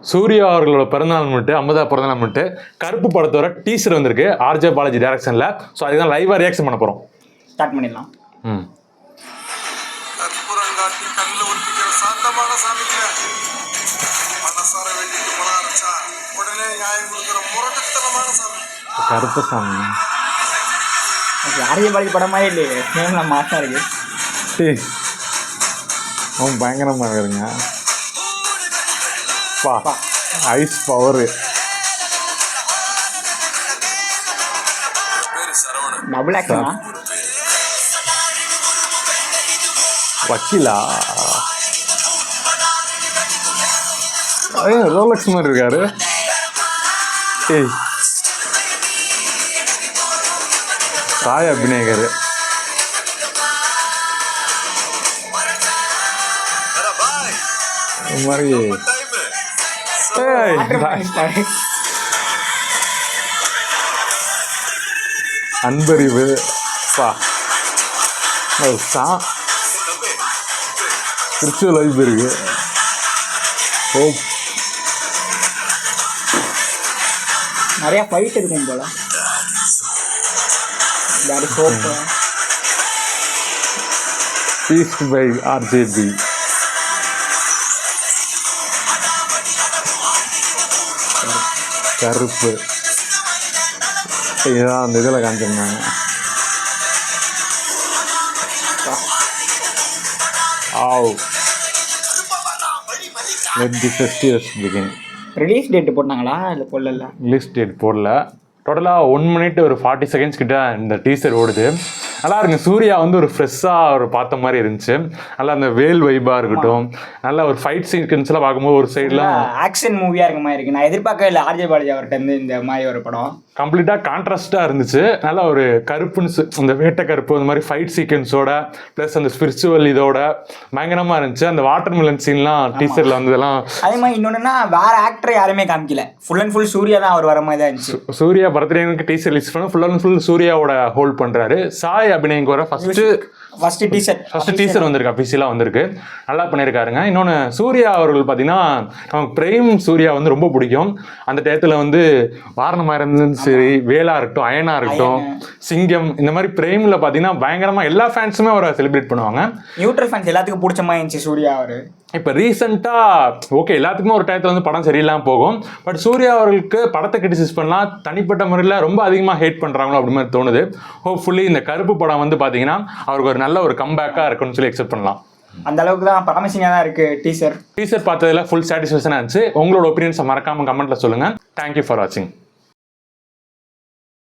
சூர்யா அவர்களோட பிறந்தநாள் முன்னிட்டு 50வது பிறந்தநாள் முன்னிட்டு கருப்பு படத்தோட டீசர் வந்திருக்கு ஆர்ஜே பாலாஜி டைரக்ஷன்ல. ஸோ அதுதான் லைவா ரியாக்ஷன் பண்ண போறோம். ஸ்டார்ட் பண்ணிடலாம். கற்பூரங்காட்டி கண்ணில் ஒட்டிக்கிற சாந்தமான சாமிக்கு மனசார வேண்டிட்டு போன ஆரம்பிச்சா உடனே நியாயம் கொடுக்குற முரட்டுத்தனமான சாமி கருப்பு சாமி. ஆரிய பாலாஜி படமாவே இல்லையே, நேம்ல மாசா இருக்கு. அவன் பயங்கரமாக இருங்க. பா ஐஸ் பவர். டபுள் ஆக்ஷனா? வக்கீலா? ரோலக்ஸ் மாதிரி இருக்காரு. சாய் அபிநயகர் மாதிரி. அன்பறிவு பா ஸ்பிரிச்சுவல் லைஃப் இருக்கு. நிறைய ஃபைட் இருக்கும் போல. Beast by RJB. கருப்பு இதுதான் அந்த இதில் காமிச்சிருந்தாங்க. ரிலீஸ் டேட் போட்டாங்களா? இல்லை போடல. ரிலீஸ் டேட் போடல. டோட்டலாக 1 மினிட் ஒரு 40 செகண்ட்ஸ் கிட்ட இந்த டீசர் ஓடுது. நல்லா இருக்கு. சூர்யா வந்து ஒரு ஃப்ரெஷ்ஷாக ஒரு பார்த்த மாதிரி இருந்துச்சு. நல்லா அந்த வேல் வைபாக இருக்கட்டும், நல்லா ஒரு ஃபைட் சீக்வன்ஸ்லாம் பார்க்கும்போது ஒரு சைட்லாம் ஆக்ஷன் மூவியாக இருக்க மாதிரி இருக்கு. நான் எதிர்பார்க்கவே இல்லை ஆர்ஜே பாலாஜி அவர்கிட்ட இருந்து இந்த மாதிரி ஒரு படம். கம்ப்ளீட்டாக கான்ட்ராஸ்டாக இருந்துச்சு. நல்லா ஒரு கருப்புன்னு அந்த வேட்டை கருப்பு அந்த மாதிரி ஃபைட் சீக்வன்ஸோட ப்ளஸ் அந்த ஸ்பிரிச்சுவல் இதோட பயங்கரமாக இருந்துச்சு. அந்த வாட்டர் மிலன் சீன்லாம் டீசரில் வந்ததெல்லாம். அதே மாதிரி இன்னொன்றுனா வேற ஆக்டர் யாருமே காமிக்கல, ஃபுல் அண்ட் ஃபுல் சூர்யா தான் அவர் வர மாதிரி தான் இருந்துச்சு. சூர்யா பர்த்டேக்கு டீசர் ரிலீஸ் பண்ண ஃபுல் அண்ட் ஃபுல் சூர்யாவோட ஹோல்ட் பண்ணுறாரு. சாய் அபிநயக்கு வர ஃபர்ஸ்ட் டீசர் வந்திருக்கு, அஃபிஷியலாக வந்திருக்கு. நல்லா பண்ணியிருக்காருங்க. இன்னொன்று சூர்யா அவர்கள் பார்த்தீங்கன்னா நமக்கு பிரேம் சூர்யா வந்து ரொம்ப பிடிக்கும். அந்த டயத்தில் வந்து வாரணமாக இருந்தும் சரி, வேலா இருக்கட்டும், அயனா இருக்கட்டும், சிங்கம், இந்த மாதிரி பிரேமில் பார்த்தீங்கன்னா பயங்கரமாக எல்லா ஃபேன்ஸுமே அவரை செலிப்ரேட் பண்ணுவாங்க. நியூட்ரல் ஃபேன்ஸ் எல்லாத்துக்கும் பிடிச்ச மாதிரி இருந்துச்சு சூர்யா அவர். இப்போ ரீசெண்டாக ஓகே எல்லாத்துக்குமே ஒரு டயத்தில் வந்து படம் சரியில்லாமல் போகும். பட் சூர்யா அவர்களுக்கு படத்தை கிரிட்டிசைஸ் பண்ணலாம், தனிப்பட்ட முறையில் ரொம்ப அதிகமாக ஹேட் பண்ணுறாங்களோ அப்படி மாதிரி தோணுது. ஹோப்ஃபுல்லி இந்த கருப்பு படம் வந்து பார்த்தீங்கன்னா அவருக்கு ஒரு நல்ல ஒரு கம்பேக்காக இருக்குன்னு சொல்லி எக்ஸ்பெக்ட் பண்ணலாம். அந்த அளவுக்கு தான் ப்ராமிசிங்காக தான் இருக்குது டீசர். பார்த்ததில் ஃபுல் சாட்டிஸ்ஃபேக்ஷனாக இருந்துச்சு. உங்களோட ஒப்பீனியன்ஸை மறக்காமல் கமெண்ட்டில் சொல்லுங்கள். தேங்க்யூ ஃபார் வாட்சிங்.